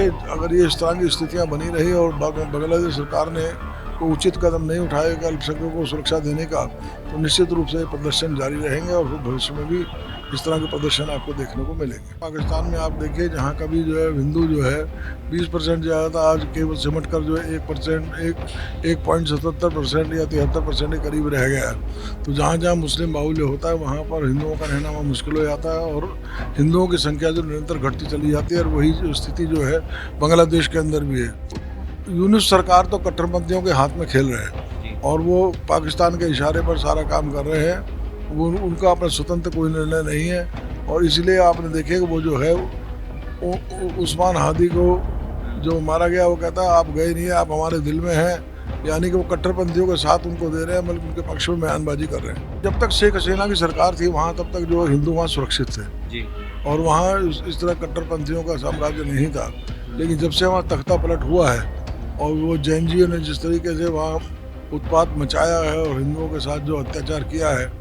देखिए, अगर ये इस तरह की स्थितियां बनी रही और बांग्लादेश सरकार ने कोई उचित कदम नहीं उठाएगा अल्पसंख्यकों को सुरक्षा देने का, तो निश्चित रूप से प्रदर्शन जारी रहेंगे और फिर भविष्य में भी इस तरह के प्रदर्शन आपको देखने को मिलेंगे। पाकिस्तान में आप देखिए, जहाँ कभी जो है हिंदू जो है 20% ज़्यादा था, आज केवल सिमट कर जो है 1%, 1.77% या 73% के करीब रह गया है। तो जहाँ जहाँ मुस्लिम बाहुल्य होता है वहाँ पर हिंदुओं का रहना वहाँ मुश्किल हो जाता है और हिंदुओं की संख्या जो निरंतर घटती चली जाती है, और वही जो स्थिति जो है बांग्लादेश के अंदर भी है। यूनुस सरकार तो कट्टरपंथियों के हाथ में खेल रहे हैं और वो पाकिस्तान के इशारे पर सारा काम कर रहे हैं। वो उनका अपना स्वतंत्र कोई निर्णय नहीं है और इसलिए आपने देखे कि वो जो है उस्मान हादी को जो मारा गया, वो कहता है आप गए नहीं, आप हमारे दिल में हैं। यानी कि वो कट्टरपंथियों के साथ उनको दे रहे हैं, बल्कि उनके पक्ष में बयानबाजी कर रहे हैं। जब तक शेख हसीना की सरकार थी वहाँ, तब तक जो हिंदू वहाँ सुरक्षित थे जी, और वहाँ इस तरह कट्टरपंथियों का साम्राज्य नहीं था। लेकिन जब से वहाँ तख्ता पलट हुआ है और वो जैनजियों ने जिस तरीके से वहाँ उत्पात मचाया है और हिंदुओं के साथ जो अत्याचार किया है,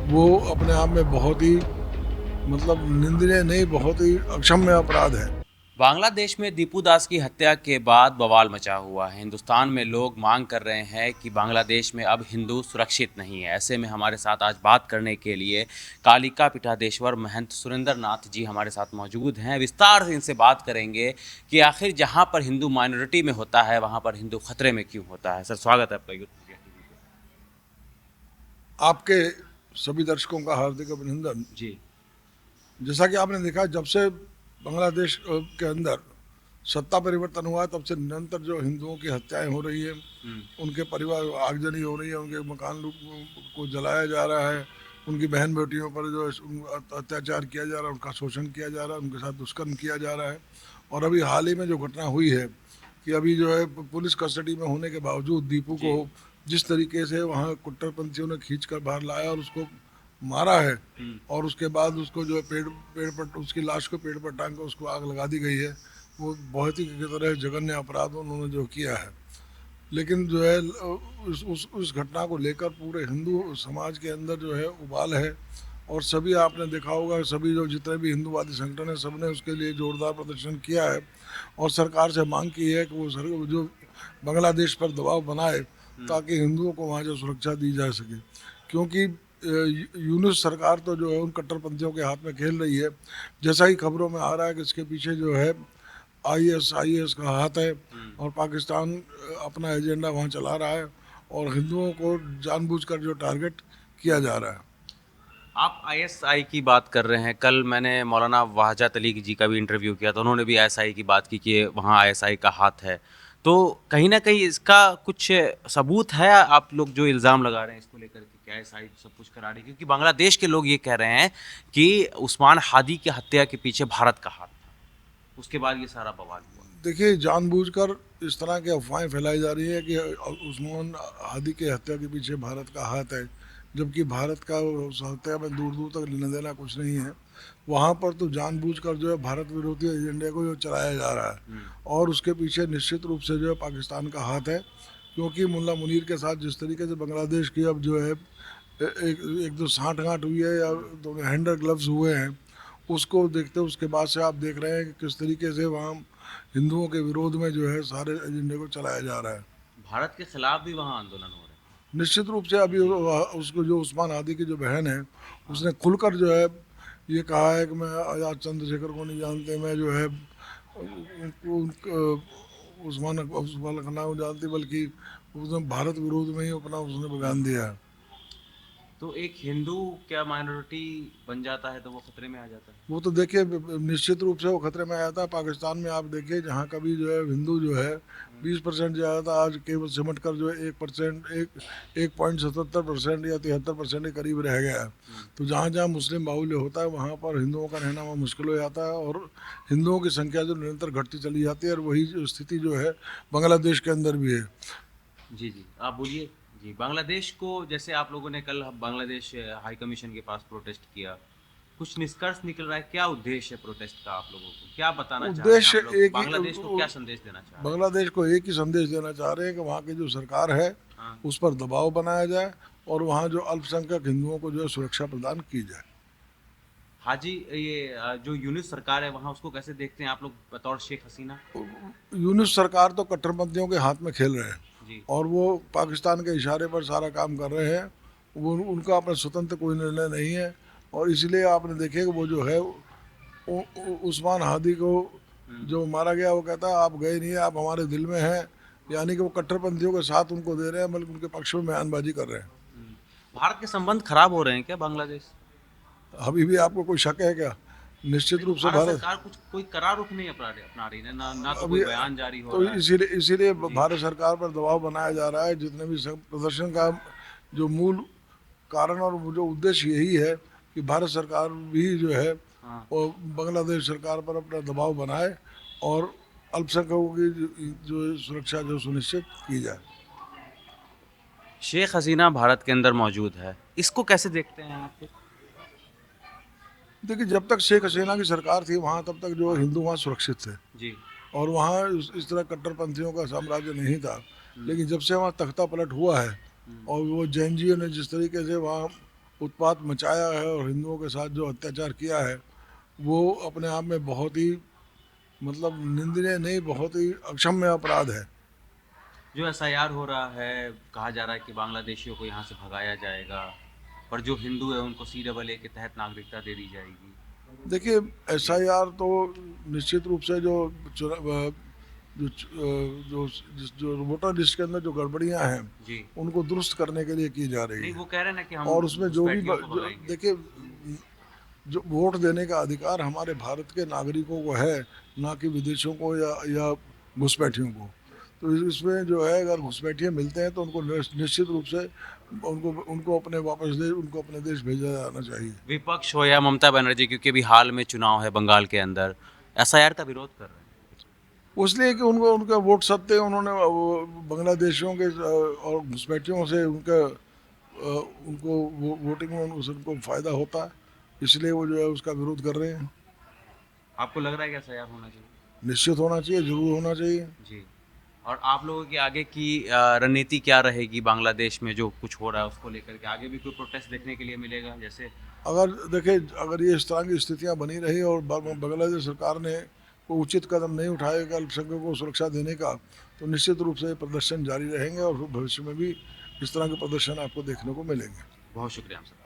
वो अपने आप में बहुत ही निंदनीय नहीं, बहुत ही अक्षम्य अपराध है। बांग्लादेश में दीपू दास की हत्या के बाद बवाल मचा हुआ है। हिंदुस्तान में लोग मांग कर रहे हैं कि बांग्लादेश में अब हिंदू सुरक्षित नहीं है। ऐसे में हमारे साथ आज बात करने के लिए कालिका पीठाधीश्वर महंत सुरेंद्र नाथ जी हमारे साथ मौजूद हैं। विस्तार से इनसे बात करेंगे कि आखिर जहां पर हिंदू माइनॉरिटी में होता है वहां पर हिंदू खतरे में क्यों होता है। सर, स्वागत है आपका यूथ मीडिया टीवी पे। आपके सभी दर्शकों का हार्दिक अभिनंदन जी। जैसा कि आपने देखा, जब से बांग्लादेश के अंदर सत्ता परिवर्तन हुआ तब से निरंतर जो हिंदुओं की हत्याएं हो रही है, उनके परिवार आगजनी हो रही है, उनके मकान को जलाया जा रहा है, उनकी बहन बेटियों पर जो अत्याचार किया जा रहा है, उनका शोषण किया जा रहा है, उनके साथ दुष्कर्म किया जा रहा है। और अभी हाल ही में जो घटना हुई है कि अभी जो है पुलिस कस्टडी में होने के बावजूद दीपू को जिस तरीके से वहाँ कट्टरपंथियों ने खींच कर बाहर लाया और उसको मारा है, और उसके बाद उसको जो है पेड़ पर उसकी लाश को पेड़ पर टांग कर उसको आग लगा दी गई है, वो बहुत ही की तरह जघन्य अपराध उन्होंने जो किया है। लेकिन जो है उस घटना को लेकर पूरे हिंदू समाज के अंदर जो है उबाल है, और सभी आपने देखा होगा, सभी जो जितने भी हिंदूवादी संगठन है सबने उसके लिए जोरदार प्रदर्शन किया है और सरकार से मांग की है कि वो जो बांग्लादेश पर दबाव बनाए ताकि हिंदुओं को वहाँ जो सुरक्षा दी जा सके। क्योंकि यूनुस सरकार तो जो है उन कट्टरपंथियों के हाथ में खेल रही है। जैसा ही खबरों में आ रहा है कि इसके पीछे जो है ISIS का हाथ है और पाकिस्तान अपना एजेंडा वहाँ चला रहा है और हिंदुओं को जानबूझकर जो टारगेट किया जा रहा है। आप ISI की बात कर रहे हैं। कल मैंने मौलाना वहाजत अली जी का भी इंटरव्यू किया तो उन्होंने भी ISI की बात की कि वहाँ ISI का हाथ है। तो कहीं ना कहीं इसका कुछ सबूत है? आप लोग जो इल्ज़ाम लगा रहे हैं इसको लेकर कि ISI सब कुछ करा रही है, क्योंकि बांग्लादेश के लोग ये कह रहे हैं कि उस्मान हादी की हत्या के पीछे भारत का हाथ था, उसके बाद ये सारा बवाल हुआ। देखिए, जानबूझकर इस तरह की अफवाहें फैलाई जा रही है कि उस्मान हादी की हत्या के पीछे भारत का हाथ है, जबकि भारत का उस हत्या में दूर दूर तक लेना देना कुछ नहीं है। वहाँ पर तो जानबूझकर जो है भारत विरोधी एजेंडे को जो चलाया जा रहा है और उसके पीछे निश्चित रूप से जो है पाकिस्तान का हाथ है। क्योंकि मुल्ला मुनीर के साथ जिस तरीके से बांग्लादेश की अब जो है एक दो साठ गांठ हुई है या तो हैंडर ग्लव्स हुए हैं, उसको देखते उसके बाद से आप देख रहे हैं कि किस तरीके से वहाँ हिंदुओं के विरोध में जो है सारे एजेंडे को चलाया जा रहा है। भारत के खिलाफ भी वहाँ आंदोलन हो रहे हैं। निश्चित रूप से अभी उसको जो उस्मान हादी की जो बहन है उसने खुलकर जो है ये कहा है कि मैं आज़ाद चंद्रशेखर को नहीं जानते, मैं जो है उस्मान का नाम जानती, बल्कि उसने भारत विरोध में ही अपना उसने बयान दिया है। तो एक हिंदू क्या माइनॉरिटी बन जाता है तो वो खतरे में आ जाता है? वो तो देखिए निश्चित रूप से वो खतरे में आया था। पाकिस्तान में आप देखिए, जहाँ कभी जो है हिंदू जो है 20% ज़्यादा था, आज केवल सिमट कर जो है 1.77% या 73% के करीब रह गया है। तो जहाँ जहाँ मुस्लिम बाहुल्य होता है वहाँ पर हिंदुओं का रहना वहाँ मुश्किल हो जाता है और हिंदुओं की संख्या जो निरंतर घटती चली जाती है, और वही जो स्थिति जो है बांग्लादेश के अंदर भी है। जी जी, आप बोलिए। जी, बांग्लादेश को जैसे आप लोगों ने कल बांग्लादेश हाई कमीशन के पास प्रोटेस्ट किया, कुछ निष्कर्ष निकल रहा है? क्या उद्देश्य है प्रोटेस्ट का आप लोगों को? क्या बताना चाह रहे हैं उद्देश्य आप लोग? एक बांग्लादेश को क्या संदेश देना चाह रहे हैं? बांग्लादेश को एक ही संदेश देना चाह रहे हैं कि वहाँ की जो सरकार है उस पर दबाव बनाया जाए और वहाँ जो अल्पसंख्यक हिंदुओं को जो है सुरक्षा प्रदान की जाए। हाजी ये जो यूनिस सरकार है वहाँ उसको कैसे देखते हैं आप लोग बतौर शेख हसीना? यूनुस सरकार तो कट्टरपंथियों के हाथ में खेल रहे हैं जी। और वो पाकिस्तान के इशारे पर सारा काम कर रहे हैं। वो उनका अपना स्वतंत्र कोई निर्णय नहीं है और इसलिए आपने देखे कि वो जो है उस्मान हादी को जो मारा गया वो कहता है आप गए नहीं, आप हमारे दिल में हैं। यानी कि वो कट्टरपंथियों के साथ उनको दे रहे हैं, बल्कि उनके पक्ष में बयानबाजी कर रहे हैं। भारत के संबंध खराब हो रहे हैं क्या बांग्लादेश? अभी भी आपको कोई शक है क्या? निश्चित रूप से भारत भारत सरकार कुछ कोई करार रुख नहीं अपना रही है, ना तो अभी कोई बयान जारी हो तो रहा है। इसीलिए भारत सरकार पर दबाव बनाया जा रहा है। जितने भी प्रदर्शन का जो मूल कारण और जो उद्देश्य यही है कि भारत सरकार भी जो है हाँ। वो बांग्लादेश सरकार पर अपना दबाव बनाए और अल्पसंख्यकों की जो सुरक्षा जो सुनिश्चित की जाए। शेख हसीना भारत के अंदर मौजूद है, इसको कैसे देखते हैं आप लोग? देखिए, जब तक शेख हसीना की सरकार थी वहाँ तब तक जो हिंदू वहाँ सुरक्षित थे जी। और वहाँ इस तरह कट्टरपंथियों का साम्राज्य नहीं था। लेकिन जब से वहाँ तख्ता पलट हुआ है और वो जैनजियों ने जिस तरीके से वहाँ उत्पात मचाया है और हिंदुओं के साथ जो अत्याचार किया है वो अपने आप में बहुत ही मतलब निंदनीय नहीं, बहुत ही अक्षम्य अपराध है। जो एसआईआर हो रहा है, कहा जा रहा है कि बांग्लादेशियों को यहाँ से भगाया जाएगा और जो हिंदू है उनको सीएए के तहत नागरिकता दे दी जाएगी। देखिए, एसआईआर तो निश्चित रूप से जो जो जो जो वोटर लिस्ट के अंदर जो गड़बड़ियां हैं जी। उनको दुरुस्त करने के लिए की जा रही नहीं, है। वो कह रहे हैं ना कि हम और उसमें जो भी घुसपैठियों को भगाएंगे। देखिए, जो वोट देने का अधिकार हमारे भारत के नागरिकों को है, ना कि विदेशों को या घुसपैठियों को। तो इसमें जो है अगर घुसपैठिए मिलते हैं तो उनको निश्चित रूप से उनको उनको अपने देश भेजा जाना चाहिए। विपक्ष हो या ममता बनर्जी, क्योंकि अभी हाल में चुनाव है बंगाल के अंदर, एसआईआर का विरोध कर रहे हैं। इसलिए कि उनको उनका वोट सत्ते उन्होंने बांग्लादेशियों के और घुसपैठियों से उनको वोटिंग में उनको फ़ायदा होता है, इसलिए वो जो है उसका विरोध कर रहे हैं। आपको लग रहा है कि एसआईआर होना चाहिए? निश्चित होना चाहिए, ज़रूर होना चाहिए। जी। और आप लोगों की आगे की रणनीति क्या रहेगी बांग्लादेश में जो कुछ हो रहा है उसको लेकर के? आगे भी कोई प्रोटेस्ट देखने के लिए मिलेगा जैसे? अगर देखिए, अगर ये इस तरह की स्थितियां बनी रही और बांग्लादेश सरकार ने कोई उचित कदम नहीं उठाएगा अल्पसंख्यकों को सुरक्षा देने का, तो निश्चित रूप से ये प्रदर्शन जारी रहेंगे और भविष्य में भी इस तरह के प्रदर्शन आपको देखने को मिलेंगे। बहुत शुक्रिया सर।